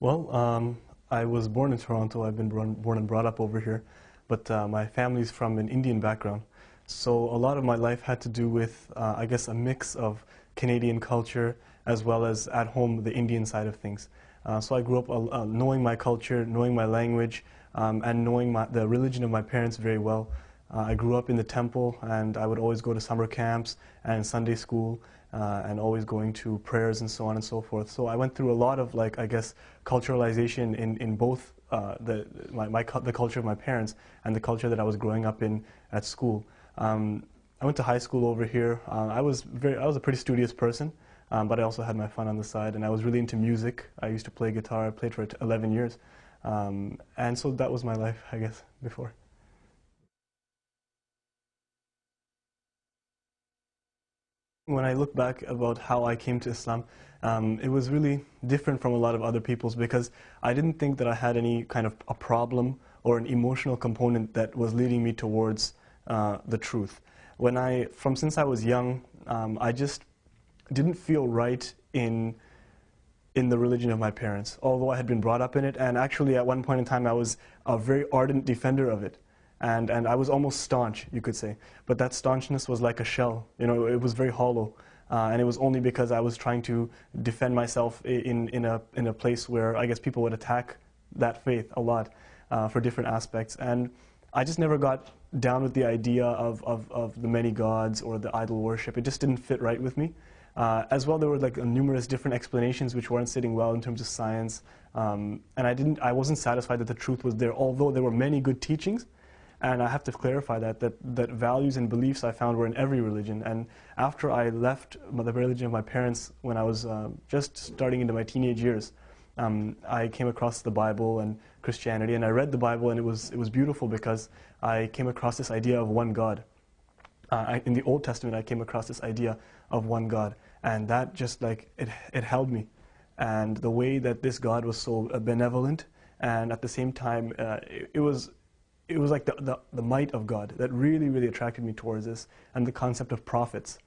I was born in Toronto. I've been born and brought up over here, but my family's from an Indian background. So a lot of my life had to do with, I guess, a mix of Canadian culture as well as at home the Indian side of things. So I grew up knowing my culture, knowing my language, and knowing the religion of my parents very well. I grew up in the temple, and I would always go to summer camps and Sunday school, and always going to prayers and so on and so forth. So I went through a lot of, like, I guess, culturalization in both the culture of my parents and the culture that I was growing up in at school. I went to high school over here. I was a pretty studious person, but I also had my fun on the side, and I was really into music. I used to play guitar. I played for 11 years, and so that was my life, I guess, before. When I look back about how I came to Islam, it was really different from a lot of other people's because I didn't think that I had any kind of a problem or an emotional component that was leading me towards the truth. Since I was young, I just didn't feel right in the religion of my parents, although I had been brought up in it, and actually at one point in time I was a very ardent defender of it. And I was almost staunch, you could say. But that staunchness was like a shell. You know, it was very hollow. And it was only because I was trying to defend myself in a place where I guess people would attack that faith a lot for different aspects. And I just never got down with the idea of the many gods or the idol worship. It just didn't fit right with me. As well, there were like numerous different explanations which weren't sitting well in terms of science. And I wasn't satisfied that the truth was there, although there were many good teachings. And I have to clarify that values and beliefs I found were in every religion. And after I left the religion of my parents when I was just starting into my teenage years, I came across the Bible and Christianity, and I read the Bible, and it was beautiful because I came across this idea of one God. In the Old Testament, I came across this idea of one God, and that just like it held me. And the way that this God was so benevolent, and at the same time, it was like the might of God that really, really attracted me towards this, and the concept of prophets,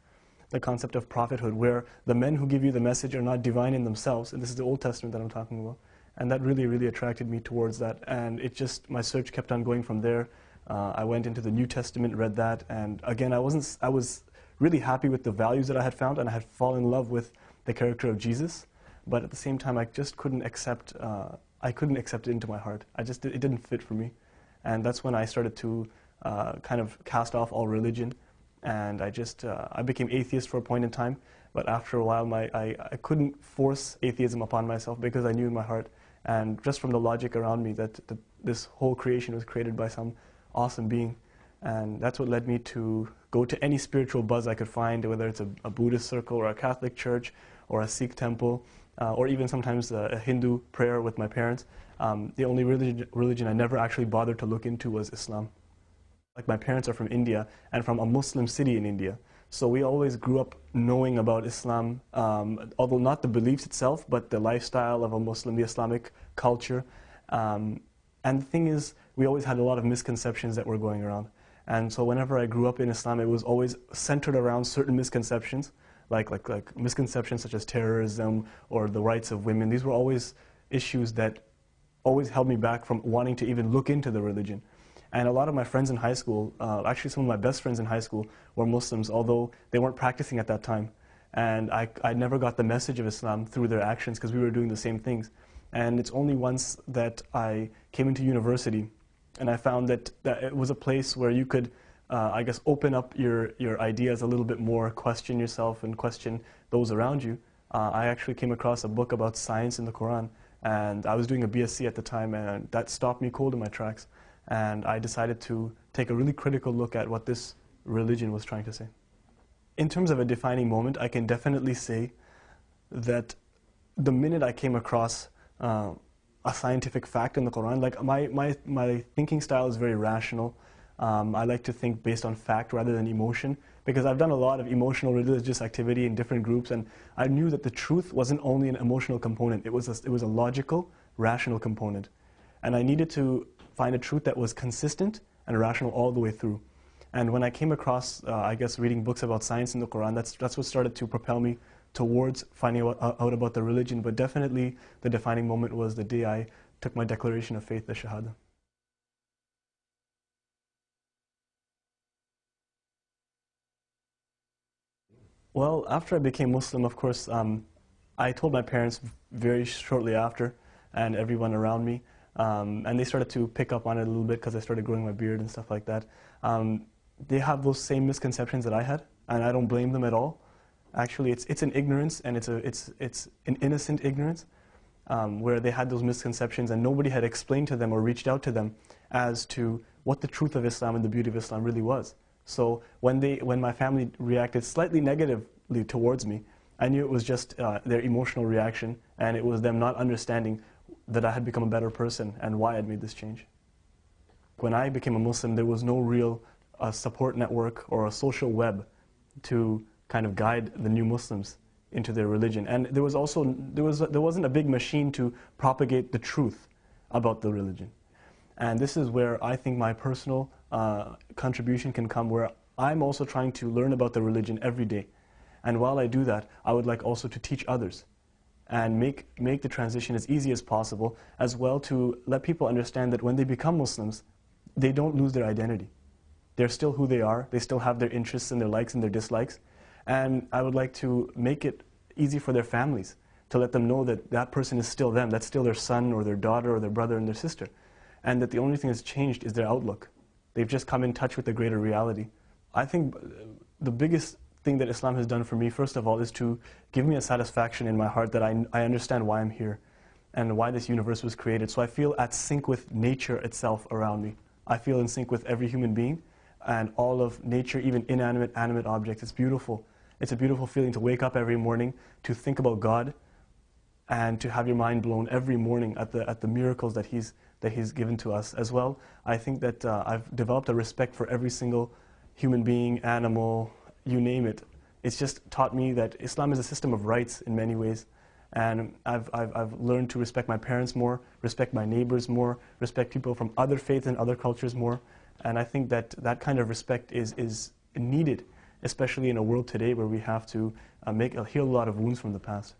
the concept of prophethood, where the men who give you the message are not divine in themselves, and this is the Old Testament that I'm talking about, and that really, really attracted me towards that, and my search kept on going from there. I went into the New Testament, read that, and again, I was really happy with the values that I had found, and I had fallen in love with the character of Jesus, but at the same time, I just couldn't accept it into my heart. It didn't fit for me. And that's when I started to kind of cast off all religion, and I became atheist for a point in time. But after a while, I couldn't force atheism upon myself because I knew in my heart, and just from the logic around me, that this whole creation was created by some awesome being. And that's what led me to go to any spiritual buzz I could find, whether it's a Buddhist circle or a Catholic church or a Sikh temple, or even sometimes a Hindu prayer with my parents. The only religion I never actually bothered to look into was Islam. Like, my parents are from India and from a Muslim city in India. So we always grew up knowing about Islam, although not the beliefs itself, but the lifestyle of a Muslim, the Islamic culture. And the thing is, we always had a lot of misconceptions that were going around. And so whenever I grew up in Islam, it was always centered around certain misconceptions, like misconceptions such as terrorism or the rights of women. These were always issues that always held me back from wanting to even look into the religion. And a lot of my friends in high school, actually some of my best friends in high school, were Muslims, although they weren't practicing at that time. And I never got the message of Islam through their actions because we were doing the same things. And it's only once that I came into university and I found that it was a place where you could, I guess, open up your ideas a little bit more, question yourself and question those around you. I actually came across a book about science in the Quran, and I was doing a BSc at the time, and that stopped me cold in my tracks. And I decided to take a really critical look at what this religion was trying to say. In terms of a defining moment, I can definitely say that the minute I came across a scientific fact in the Quran, like my thinking style is very rational. I like to think based on fact rather than emotion, because I've done a lot of emotional religious activity in different groups, and I knew that the truth wasn't only an emotional component, it was a logical, rational component. And I needed to find a truth that was consistent and rational all the way through. And when I came across, I guess, reading books about science in the Quran, that's what started to propel me towards finding out about the religion, but definitely the defining moment was the day I took my declaration of faith, the Shahada. Well, after I became Muslim, of course, I told my parents very shortly after, and everyone around me, and they started to pick up on it a little bit because I started growing my beard and stuff like that. They have those same misconceptions that I had, and I don't blame them at all. Actually, it's an ignorance, and it's an innocent ignorance, where they had those misconceptions, and nobody had explained to them or reached out to them as to what the truth of Islam and the beauty of Islam really was. So when my family reacted slightly negatively towards me, I knew it was just their emotional reaction, and it was them not understanding that I had become a better person and why I'd made this change. When I became a Muslim, there was no real support network or a social web to kind of guide the new Muslims into their religion. And there wasn't a big machine to propagate the truth about the religion. And this is where I think my personal contribution can come, where I'm also trying to learn about the religion every day. And while I do that, I would like also to teach others and make the transition as easy as possible, as well to let people understand that when they become Muslims, they don't lose their identity. They're still who they are. They still have their interests and their likes and their dislikes. And I would like to make it easy for their families, to let them know that that person is still them, that's still their son or their daughter or their brother and their sister. And that the only thing that's changed is their outlook. They've just come in touch with the greater reality. I think the biggest thing that Islam has done for me, first of all, is to give me a satisfaction in my heart that I understand why I'm here and why this universe was created. So I feel at sync with nature itself around me. I feel in sync with every human being and all of nature, even inanimate, animate objects. It's beautiful. It's a beautiful feeling to wake up every morning, to think about God, and to have your mind blown every morning at the miracles that He's given to us as well. I think that I've developed a respect for every single human being, animal, you name it. It's just taught me that Islam is a system of rights in many ways. And I've learned to respect my parents more, respect my neighbors more, respect people from other faiths and other cultures more. And I think that that kind of respect is needed, especially in a world today where we have to heal a lot of wounds from the past.